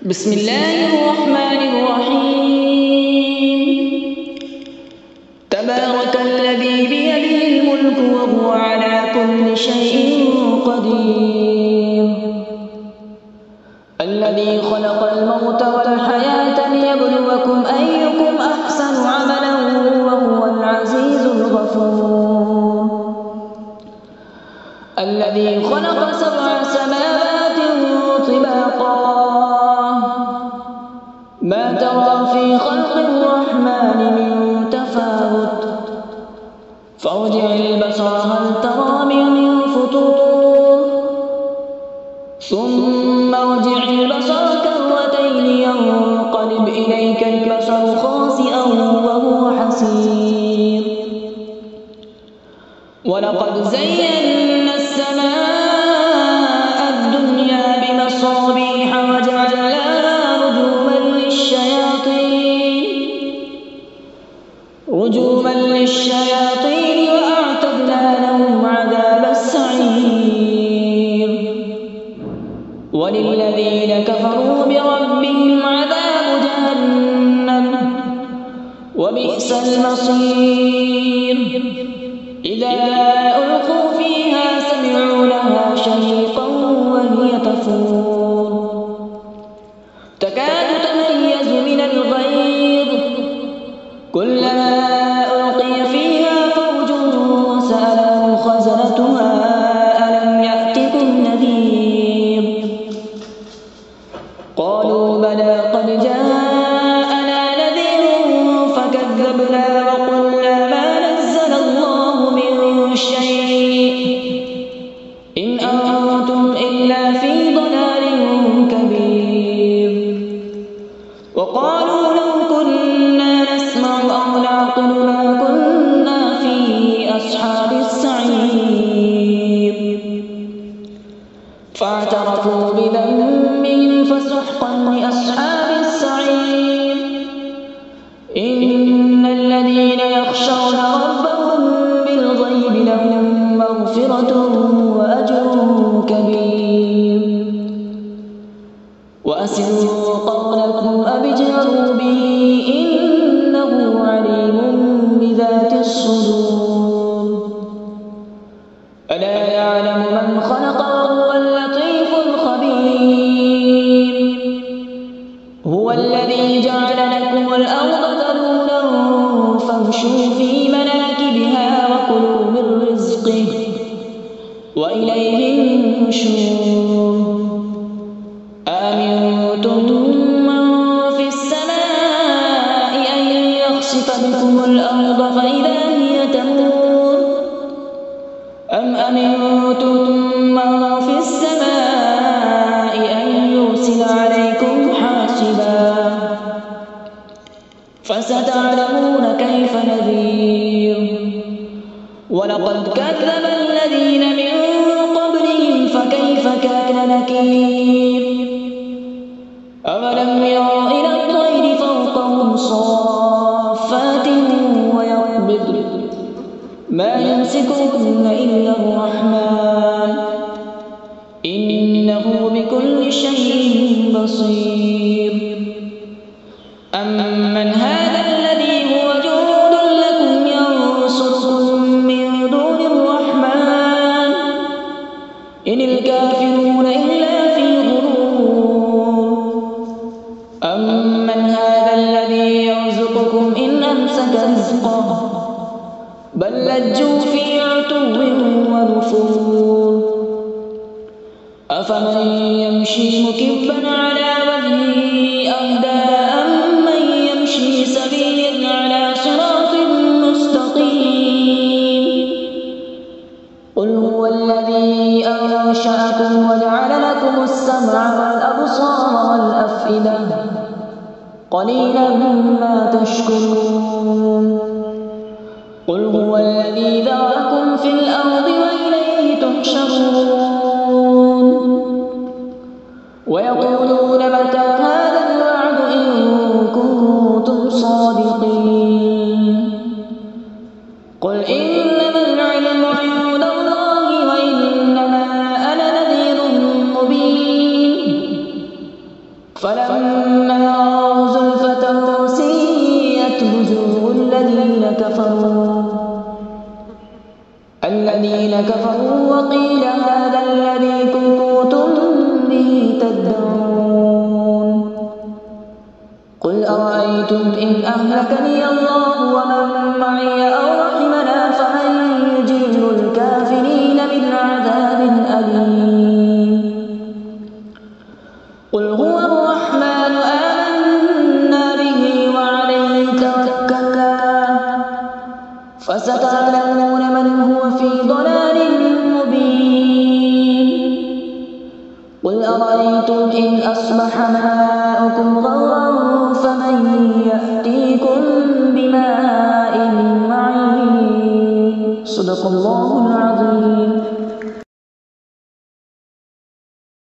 بسم الله الرحمن الرحيم. تبارك الذي بيده الملك وهو على كل شيء قدير. الذي خلق الموت والحياة ليبلوكم أيكم أحسن عملا وهو العزيز الغفور. الذي خلق 7 سماوات طباقا ما ترى في خلق الرحمن من تفاوت فارجع البصر هل ترى من فطور ثم ارجع البصر كرتين ينقلب إليك البصر خاسئا وهو حسير. ولقد زينا السماء الدنيا بمصابيح وجعلناها رجوما للشياطين وأعتدنا لهم عذاب السعير. وللذين كفروا بربهم عذاب جهنم وبئس المصير. إذا ألقوا فيها سمعوا لها شهيقا وهي تفور تكاد تميز من الغيظ كلما ألقي فيها فوج سألهم خزنتها ألم يأتكم نذير قالوا بلى قد جاءنا نذير فكذبنا وقلنا ما نزل الله من شيء إن أنتم إلا في ضلال كبير. وقالوا لو كنا نسمع أو نعقل ما كنا في أصحاب السعير. فاعترفوا بذنبهم فسحقا لأصحاب السعير. إن الذين يخشون ربهم بالغيب لهم مغفرة وأجر كبير. وأسروا قولكم أو اجهروا به إنه عليم بذات الصدور. ألا يعلم من خلق وهو اللطيف الخبير. هو الذي جعل لكم الأرض ذلولا فامشوا في مناكبها وكلوا من رزقه وإليه النشور. أأمنتم من في السماء أن يخسف بكم الأرض فإذا هي تمور أم أمنتم من في السماء أن يرسل عليكم حاصبا فستعلمون كيف نذير. ولقد كذب الذين من قبلهم فكيف كان نكير. أولم يروا إلى الطير فوقهم صافات ويقبض ما يمسكهن إلا الرحمن إنه بكل شيء بصير. أمن هذا الذي هو جند لكم ينصركم من دون الرحمن إن الكافرون إلا في غرور. أمن هذا الذي يرزقكم إن أمسك رزقه بل لجوا في عتو ونفور. أفمن يمشي مكبا على وجهه أهدى أمن يمشي سويا على صراط مستقيم. قل هو الذي أنشأكم وجعل لكم السمع والأبصار والأفئدة قليلا ما تشكرون. قل هو الذي ذرأكم في الأرض وإليه تحشرون. ويقولون متى هذا الوعد إن كنتم صادقين. قل إنما العلم عند الله وإنما أنا نذير مبين. فلما رأوا زلفة سيئت وجوه الذين كفروا وقيل هذا الذي كنتم به تدعون قل أرأيتم إن أهلكني الله ومن معي أو رحمنا فمن يجير الكافرين من عذاب أليم قل هو الرحمن آمنا به وعليه توكلنا فستعلمون من هو في ضلال مبين قل أرأيتم إن أصبح ماؤكم غورا فمن يأتيكم بماء معين صدق الله العظيم.